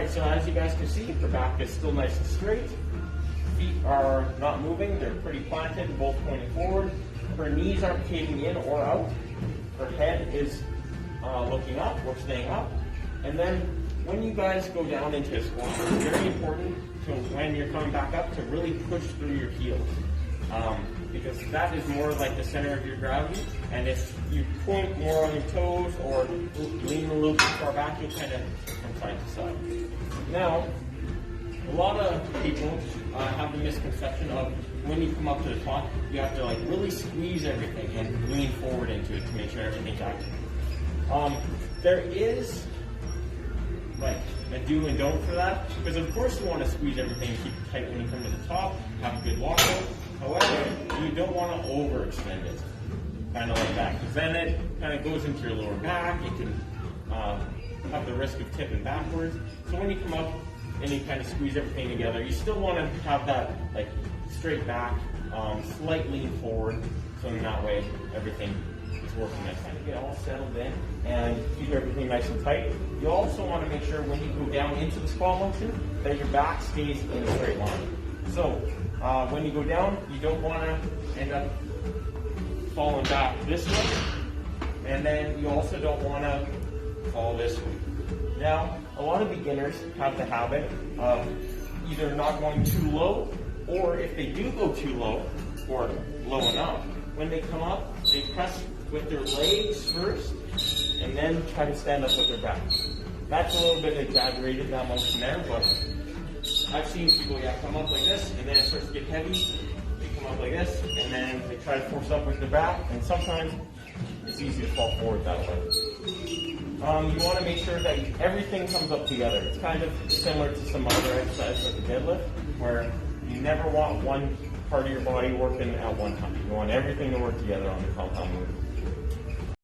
Alright, so as you guys can see, the back is still nice and straight. Feet are not moving, they're pretty planted, both pointing forward. Her knees aren't caving in or out. Her head is looking up or staying up. And then when you guys go down into a squat, it's very important to, when you're coming back up, to really push through your heels. Because that is more like the center of your gravity. And if you point more on your toes or lean a little too far back, you'll kind of from side to side. Now, a lot of people have the misconception of when you come up to the top, you have to like really squeeze everything and lean forward into it to make sure everything's active. There is like a do and don't for that, because of course you want to squeeze everything and keep it tight when you come to the top, have a good walkout. However, you don't want to overextend it, kind of like that, because then it kind of goes into your lower back. It can have the risk of tipping backwards. So when you come up and you kind of squeeze everything together, you still want to have that like straight back, slight lean forward, so in that way everything is working nice. Kind of get all settled in and keep everything nice and tight. You also want to make sure when you go down into the squat motion that your back stays in a straight line. So when you go down, you don't want to end up falling back this way, and then you also don't want to fall this way. Now, a lot of beginners have the habit of either not going too low, or if they do go too low, or low enough, when they come up, they press with their legs first, and then try to stand up with their back. That's a little bit exaggerated, that motion there, but I've seen people, come up like this, and then it starts to get heavy. They come up like this, and then they try to force up with their back, and sometimes it's easy to fall forward that way. You want to make sure that everything comes up together. It's kind of similar to some other exercises like the deadlift, where you never want one part of your body working at one time. You want everything to work together on the compound movement.